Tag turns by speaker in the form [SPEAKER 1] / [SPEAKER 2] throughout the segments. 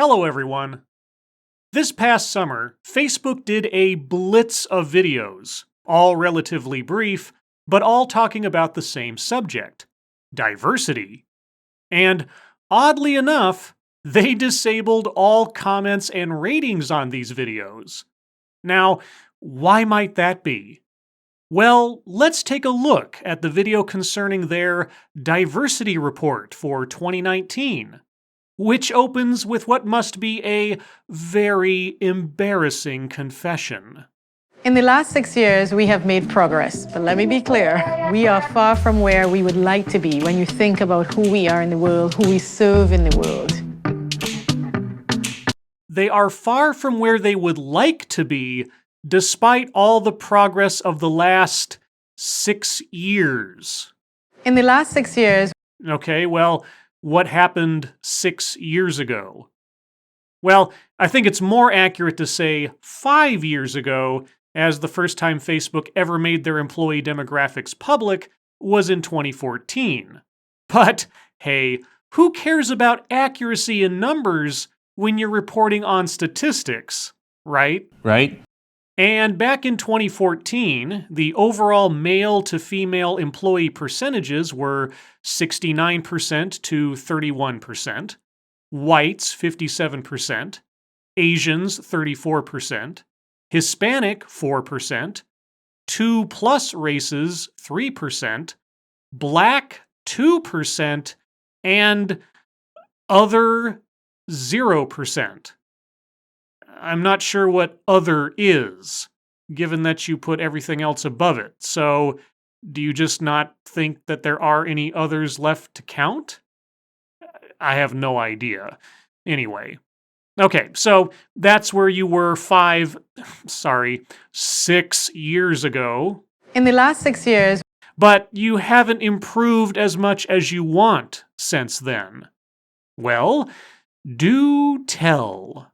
[SPEAKER 1] Hello, everyone. This past summer, Facebook did a blitz of videos, all relatively brief, but all talking about the same subject: diversity. And oddly enough, they disabled all comments and ratings on these videos. Now, why might that be? Well, let's take a look at the video concerning their diversity report for 2019. Which opens with what must be a very embarrassing confession.
[SPEAKER 2] In the last 6 years, we have made progress, but let me be clear, we are far from where we would like to be when you think about who we are in the world, who we serve in the world.
[SPEAKER 1] They are far from where they would like to be, despite all the progress of the last 6 years.
[SPEAKER 2] In the last 6 years,
[SPEAKER 1] Okay, well, what happened 6 years ago? Well, I think it's more accurate to say 5 years ago, as the first time Facebook ever made their employee demographics public was in 2014. But, hey, who cares about accuracy in numbers when you're reporting on statistics, right?
[SPEAKER 3] Right?
[SPEAKER 1] And back in 2014, the overall male to female employee percentages were 69% to 31%, whites 57%, Asians 34%, Hispanic 4%, 2+ races 3%, Black 2%, and other 0%. I'm not sure what other is, given that you put everything else above it. So, do you just not think that there are any others left to count? I have no idea. Anyway. Okay, so that's where you were 6 years ago.
[SPEAKER 2] in the last 6 years,
[SPEAKER 1] But you haven't improved as much as you want since then. Well, do tell.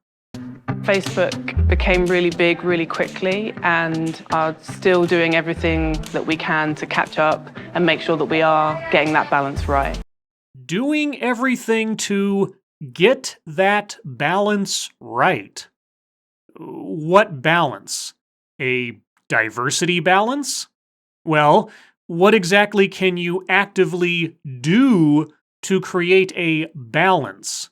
[SPEAKER 4] Facebook became really big really quickly and are still doing everything that we can to catch up and make sure that we are getting that balance right.
[SPEAKER 1] Doing everything to get that balance right. What balance? A diversity balance? Well, what exactly can you actively do to create a balance?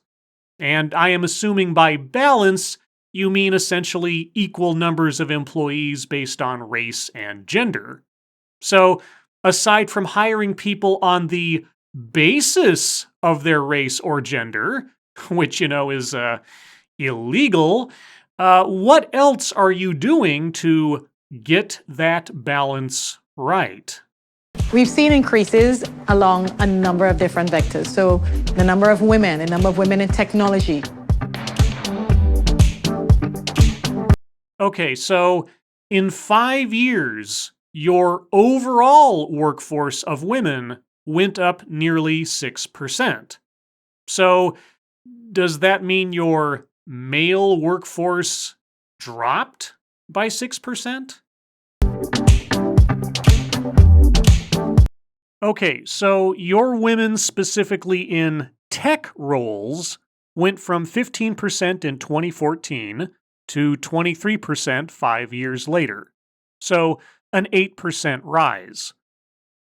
[SPEAKER 1] And I am assuming by balance, you mean essentially equal numbers of employees based on race and gender. So, aside from hiring people on the basis of their race or gender, which, is illegal, what else are you doing to get that balance right?
[SPEAKER 2] we've seen increases along a number of different vectors. So the number of women in technology.
[SPEAKER 1] Okay, so in 5 years, your overall workforce of women went up nearly 6%. So, does that mean your male workforce dropped by 6%? Okay, so your women specifically in tech roles went from 15% in 2014 to 23% 5 years later. So, an 8% rise.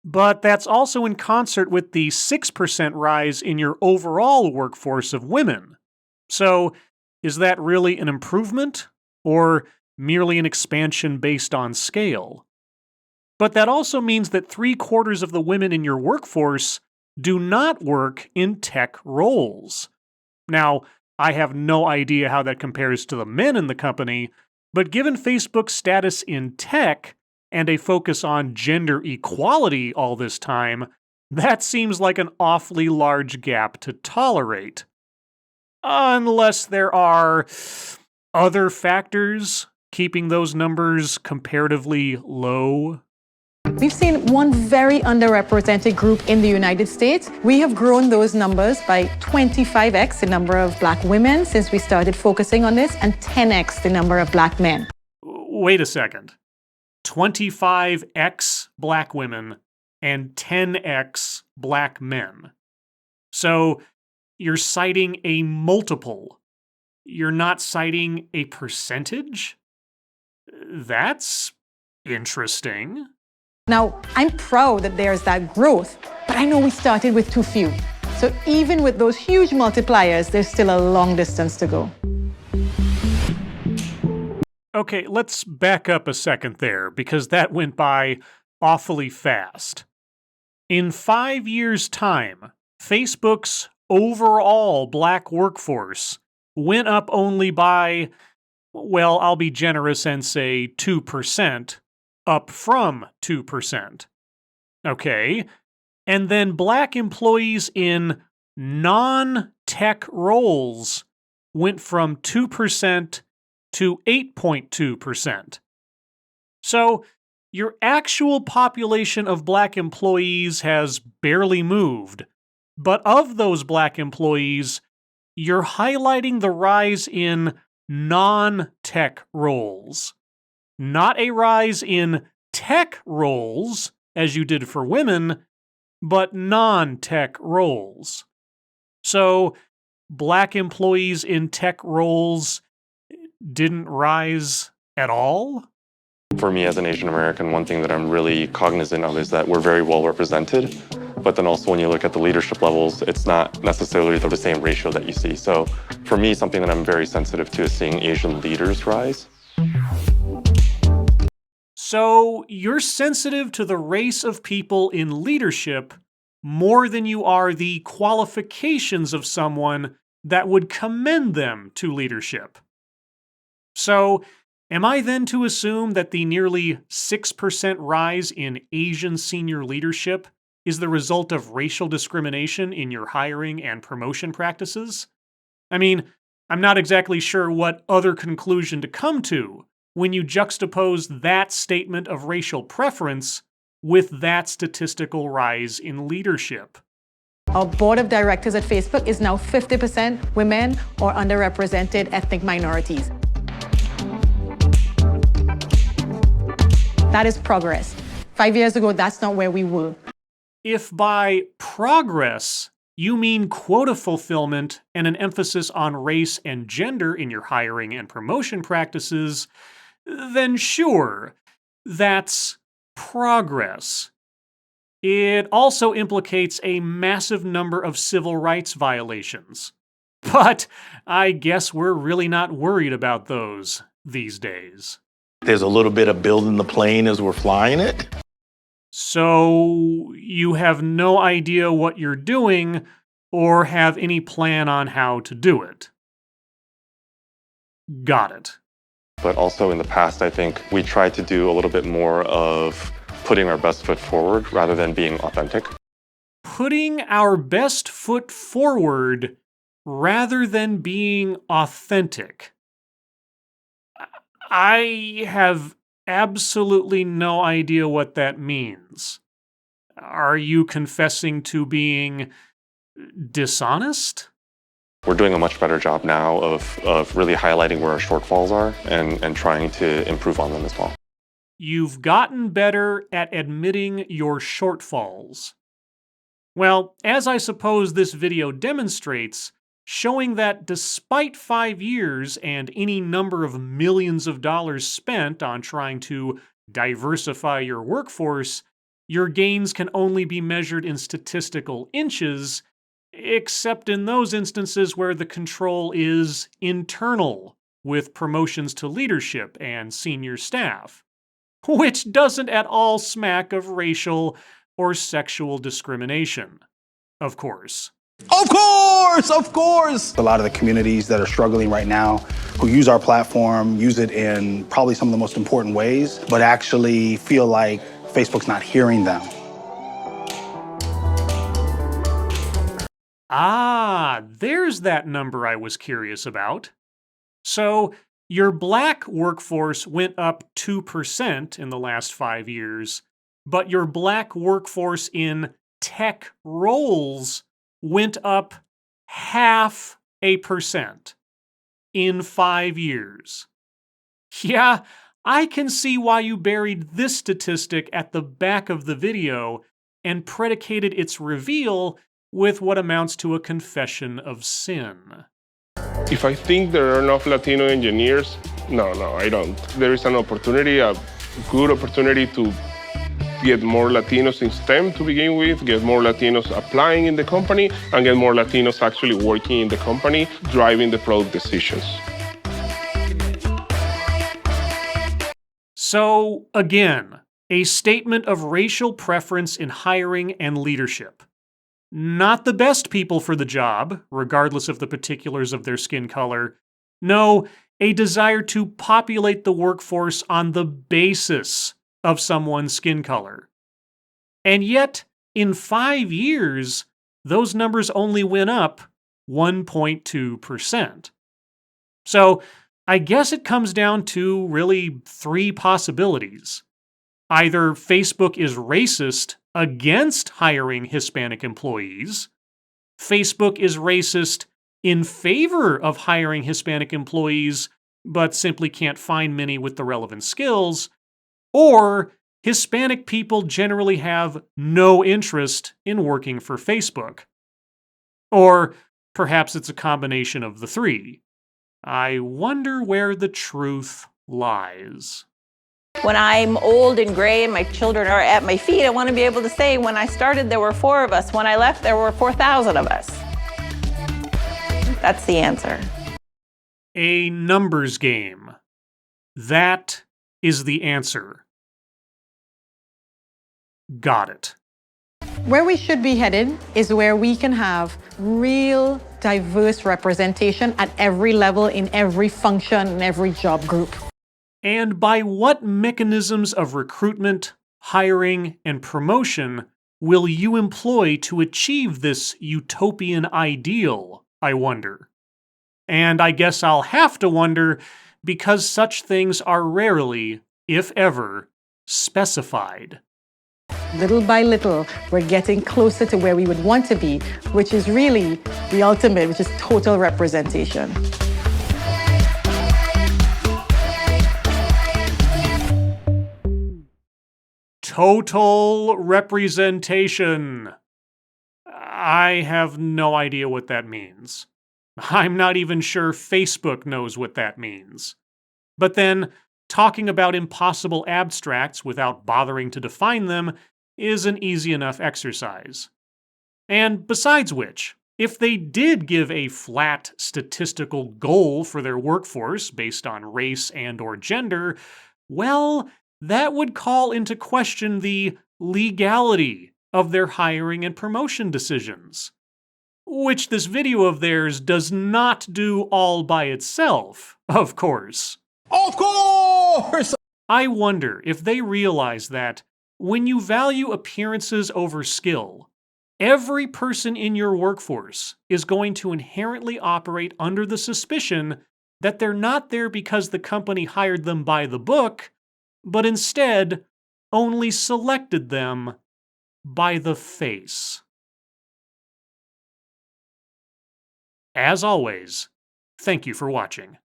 [SPEAKER 1] But that's also in concert with the 6% rise in your overall workforce of women. So, is that really an improvement or merely an expansion based on scale? But that also means that 3/4 of the women in your workforce do not work in tech roles. Now, I have no idea how that compares to the men in the company, but given Facebook's status in tech and a focus on gender equality all this time, that seems like an awfully large gap to tolerate. Unless there are other factors keeping those numbers comparatively low.
[SPEAKER 2] We've seen one very underrepresented group in the United States. We have grown those numbers by 25x the number of Black women since we started focusing on this, and 10x the number of Black men.
[SPEAKER 1] Wait a second. 25x Black women and 10x Black men. So you're citing a multiple you're not citing a percentage? That's interesting.
[SPEAKER 2] Now, I'm proud that there's that growth, but I know we started with too few. So even with those huge multipliers, there's still a long distance to go.
[SPEAKER 1] Okay, let's back up a second there, because that went by awfully fast. In 5 years' time, Facebook's overall black workforce went up only by, well, I'll be generous and say 2%, up from 2%. Okay, and then black employees in non-tech roles went from 2% to 8.2%. So, your actual population of black employees has barely moved, but of those black employees, you're highlighting the rise in non-tech roles. Not a rise in tech roles, as you did for women, but non-tech roles. So, black employees in tech roles didn't rise at all?
[SPEAKER 3] For me as an Asian American, one thing that I'm really cognizant of is that we're very well represented, but then also when you look at the leadership levels, it's not necessarily the same ratio that you see. So for me, something that I'm very sensitive to is seeing Asian leaders rise.
[SPEAKER 1] So you're sensitive to the race of people in leadership more than you are the qualifications of someone that would commend them to leadership. So, am I then to assume that the nearly 6% rise in Asian senior leadership is the result of racial discrimination in your hiring and promotion practices? I mean, I'm not exactly sure what other conclusion to come to when you juxtapose that statement of racial preference with that statistical rise in leadership.
[SPEAKER 2] Our board of directors at Facebook is now 50% women or underrepresented ethnic minorities. That is progress. 5 years ago, that's not where we were.
[SPEAKER 1] If by progress you mean quota fulfillment and an emphasis on race and gender in your hiring and promotion practices, then sure, that's progress. It also implicates a massive number of civil rights violations. But I guess we're really not worried about those these days.
[SPEAKER 5] There's a little bit of building the plane as we're flying it.
[SPEAKER 1] So you have no idea what you're doing or have any plan on how to do it. Got it.
[SPEAKER 3] But also in the past, I think we tried to do a little bit more of putting our best foot forward rather than being authentic.
[SPEAKER 1] Putting our best foot forward rather than being authentic. I have absolutely no idea what that means. Are you confessing to being dishonest?
[SPEAKER 3] We're doing a much better job now of really highlighting where our shortfalls are and trying to improve on them as well.
[SPEAKER 1] You've gotten better at admitting your shortfalls. Well, as I suppose this video demonstrates, showing that despite 5 years and any number of millions of dollars spent on trying to diversify your workforce, your gains can only be measured in statistical inches, except in those instances where the control is internal, with promotions to leadership and senior staff, which doesn't at all smack of racial or sexual discrimination, of course.
[SPEAKER 5] Of course, of course. A lot of the communities that are struggling right now who use our platform, use it in probably some of the most important ways, but actually feel like Facebook's not hearing them.
[SPEAKER 1] Ah, there's that number I was curious about. So, your black workforce went up 2% in the last 5 years, but your black workforce in tech roles went up 0.5% in 5 years. Yeah, I can see why you buried this statistic at the back of the video and predicated its reveal with what amounts to a confession of sin.
[SPEAKER 6] If I think there are enough Latino engineers, no, I don't. There is an opportunity, a good opportunity to get more Latinos in STEM to begin with, get more Latinos applying in the company, and get more Latinos actually working in the company, driving the product decisions.
[SPEAKER 1] So, again, a statement of racial preference in hiring and leadership. Not the best people for the job, regardless of the particulars of their skin color. No, a desire to populate the workforce on the basis of someone's skin color. And yet, in 5 years, those numbers only went up 1.2%. So, I guess it comes down to really 3 possibilities. Either Facebook is racist against hiring Hispanic employees, Facebook is racist in favor of hiring Hispanic employees, but simply can't find many with the relevant skills, or Hispanic people generally have no interest in working for Facebook. Or perhaps it's a combination of the 3. I wonder where the truth lies.
[SPEAKER 7] When I'm old and gray and my children are at my feet, I want to be able to say, when I started, there were 4 of us. When I left, there were 4,000 of us. That's the answer.
[SPEAKER 1] A numbers game. That is the answer. Got it.
[SPEAKER 2] Where we should be headed is where we can have real diverse representation at every level, in every function, in every job group.
[SPEAKER 1] And by what mechanisms of recruitment, hiring, and promotion will you employ to achieve this utopian ideal, I wonder? And I guess I'll have to wonder because such things are rarely, if ever, specified.
[SPEAKER 2] Little by little, we're getting closer to where we would want to be, which is really the ultimate, which is total representation.
[SPEAKER 1] Total representation. I have no idea what that means. I'm not even sure Facebook knows what that means. But then, talking about impossible abstracts without bothering to define them is an easy enough exercise. And besides which, if they did give a flat statistical goal for their workforce based on race and/or gender, well, that would call into question the legality of their hiring and promotion decisions. Which this video of theirs does not do all by itself, of course.
[SPEAKER 5] Of course!
[SPEAKER 1] I wonder if they realize that when you value appearances over skill, every person in your workforce is going to inherently operate under the suspicion that they're not there because the company hired them by the book, but instead only selected them by the face. As always, thank you for watching.